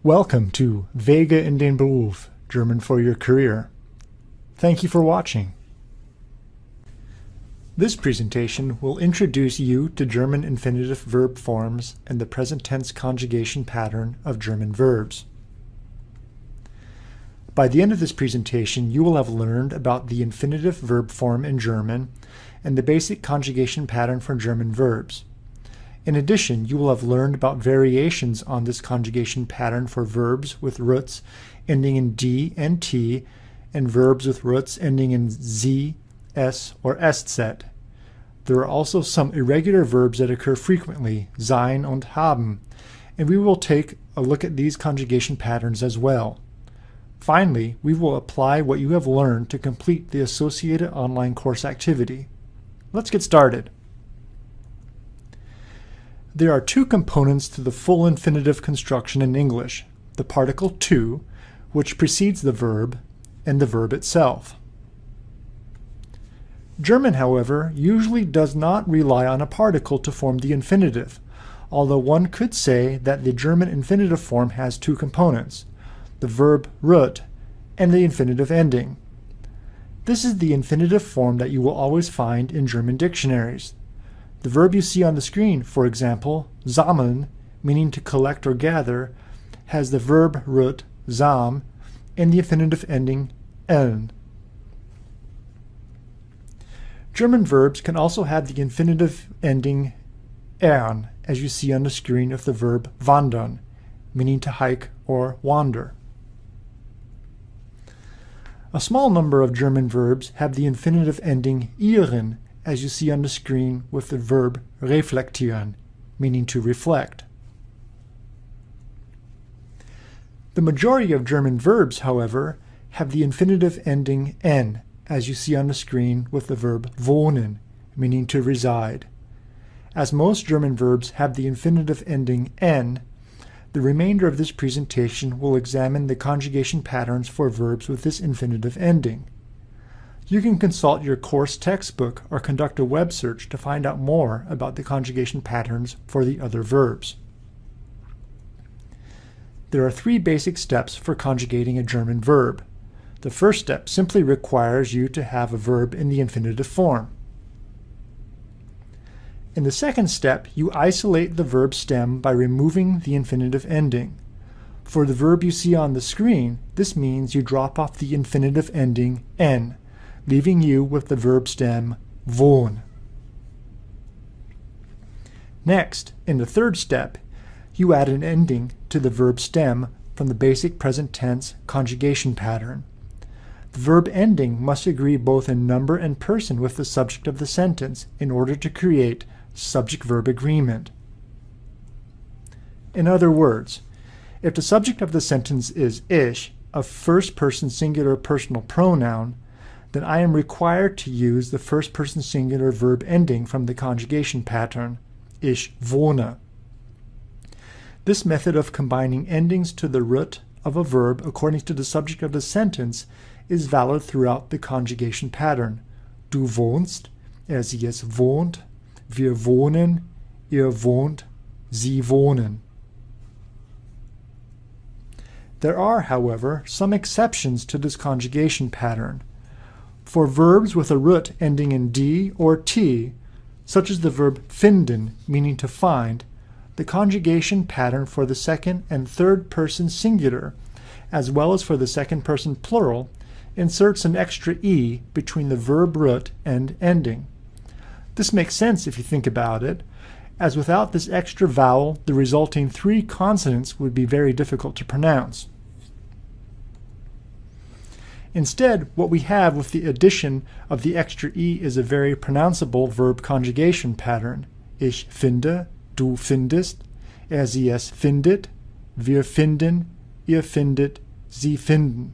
Welcome to Wege in den Beruf, German for your career. Thank you for watching. This presentation will introduce you to German infinitive verb forms and the present tense conjugation pattern of German verbs. By the end of this presentation, you will have learned about the infinitive verb form in German and the basic conjugation pattern for German verbs. In addition, you will have learned about variations on this conjugation pattern for verbs with roots ending in D and T and verbs with roots ending in Z, S, or St. There are also some irregular verbs that occur frequently, sein und haben, and we will take a look at these conjugation patterns as well. Finally, we will apply what you have learned to complete the associated online course activity. Let's get started. There are two components to the full infinitive construction in English, the particle to, which precedes the verb, and the verb itself. German, however, usually does not rely on a particle to form the infinitive, although one could say that the German infinitive form has two components, the verb root and the infinitive ending. This is the infinitive form that you will always find in German dictionaries. The verb you see on the screen, for example, sammeln, meaning to collect or gather, has the verb root, sam, and the infinitive ending, en. German verbs can also have the infinitive ending ern, as you see on the screen of the verb wandern, meaning to hike or wander. A small number of German verbs have the infinitive ending ihren, as you see on the screen with the verb reflektieren, meaning to reflect. The majority of German verbs, however, have the infinitive ending n, as you see on the screen with the verb wohnen, meaning to reside. As most German verbs have the infinitive ending n, the remainder of this presentation will examine the conjugation patterns for verbs with this infinitive ending. You can consult your course textbook or conduct a web search to find out more about the conjugation patterns for the other verbs. There are three basic steps for conjugating a German verb. The first step simply requires you to have a verb in the infinitive form. In the second step, you isolate the verb stem by removing the infinitive ending. For the verb you see on the screen, this means you drop off the infinitive ending n, leaving you with the verb stem wohnen. Next, in the third step, you add an ending to the verb stem from the basic present tense conjugation pattern. The verb ending must agree both in number and person with the subject of the sentence in order to create subject-verb agreement. In other words, if the subject of the sentence is ich, a first-person singular personal pronoun, then I am required to use the first-person singular verb ending from the conjugation pattern, ich wohne. This method of combining endings to the root of a verb according to the subject of the sentence is valid throughout the conjugation pattern. Du wohnst, sie es wohnt, wir wohnen, ihr wohnt, sie wohnen. There are, however, some exceptions to this conjugation pattern. For verbs with a root ending in D or T, such as the verb finden, meaning to find, the conjugation pattern for the second and third person singular, as well as for the second person plural, inserts an extra E between the verb root and ending. This makes sense if you think about it, as without this extra vowel, the resulting three consonants would be very difficult to pronounce. Instead, what we have with the addition of the extra E is a very pronounceable verb conjugation pattern. Ich finde, du findest, sie es findet, wir finden, ihr findet, sie finden.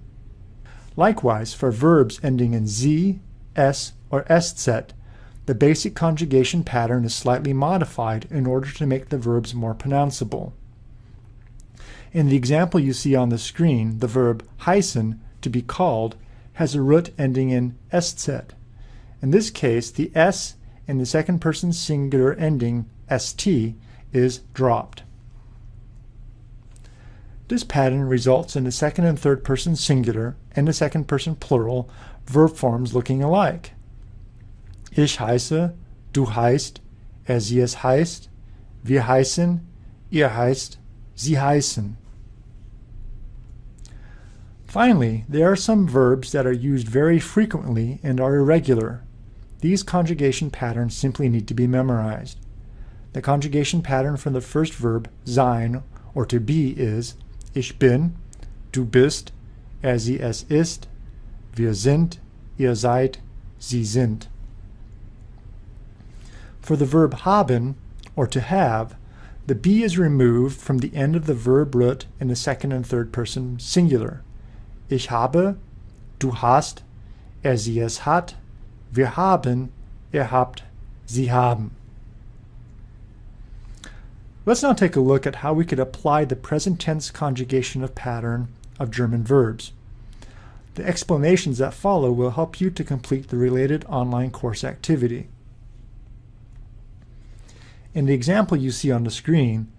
Likewise, for verbs ending in Z, S, or St, the basic conjugation pattern is slightly modified in order to make the verbs more pronounceable. In the example you see on the screen, the verb heißen, to be called, has a root ending in St. In this case, the S in the second person singular ending st is dropped. This pattern results in the second and third person singular and the second person plural verb forms looking alike. Ich heiße, du heißt, sie es heißt, wir heißen, ihr heißt, sie heißen. Finally, there are some verbs that are used very frequently and are irregular. These conjugation patterns simply need to be memorized. The conjugation pattern for the first verb, sein, or to be, is ich bin, du bist, sie es ist, wir sind, ihr seid, sie sind. For the verb haben, or to have, the be is removed from the end of the verb root in the second and third person singular. Ich habe, du hast, sie es hat, wir haben, ihr habt, sie haben. Let's now take a look at how we could apply the present tense conjugation of pattern of German verbs. The explanations that follow will help you to complete the related online course activity. In the example you see on the screen,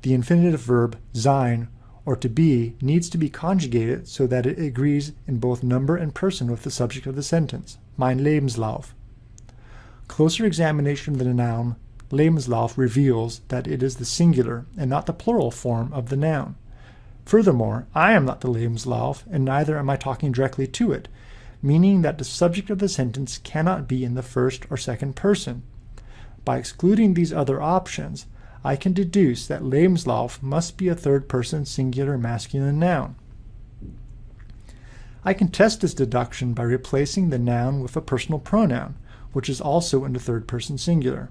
the infinitive verb sein, or to be, needs to be conjugated so that it agrees in both number and person with the subject of the sentence, mein Lebenslauf. Closer examination of the noun Lebenslauf reveals that it is the singular and not the plural form of the noun. Furthermore, I am not the Lebenslauf, and neither am I talking directly to it, meaning that the subject of the sentence cannot be in the first or second person. By excluding these other options, I can deduce that Lebenslauf must be a third-person singular masculine noun. I can test this deduction by replacing the noun with a personal pronoun, which is also in the third-person singular.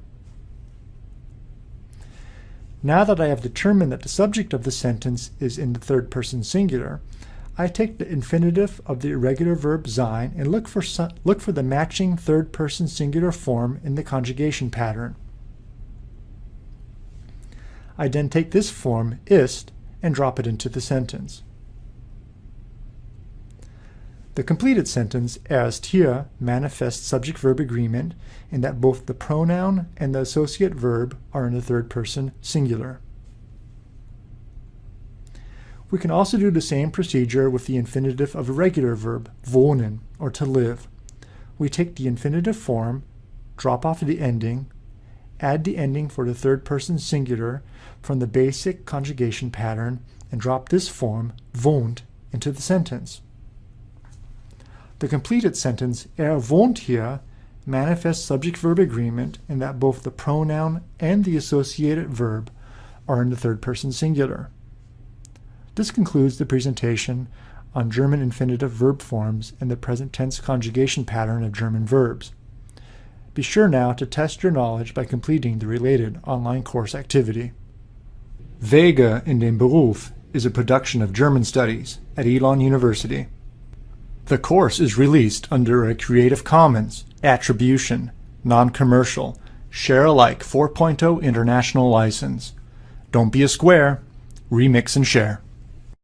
Now that I have determined that the subject of the sentence is in the third-person singular, I take the infinitive of the irregular verb sein and look for the matching third-person singular form in the conjugation pattern. I then take this form, ist, and drop it into the sentence. The completed sentence, erst hier, manifests subject-verb agreement in that both the pronoun and the associate verb are in the third person singular. We can also do the same procedure with the infinitive of a regular verb, wohnen, or to live. We take the infinitive form, drop off the ending, add the ending for the third person singular from the basic conjugation pattern, and drop this form, wohnt, into the sentence. The completed sentence, wohnt hier, manifests subject-verb agreement in that both the pronoun and the associated verb are in the third person singular. This concludes the presentation on German infinitive verb forms and the present tense conjugation pattern of German verbs. Be sure now to test your knowledge by completing the related online course activity. Wege in den Beruf is a production of German Studies at Elon University. The course is released under a Creative Commons Attribution, Non-Commercial, Share-alike 4.0 International License. Don't be a square, remix and share.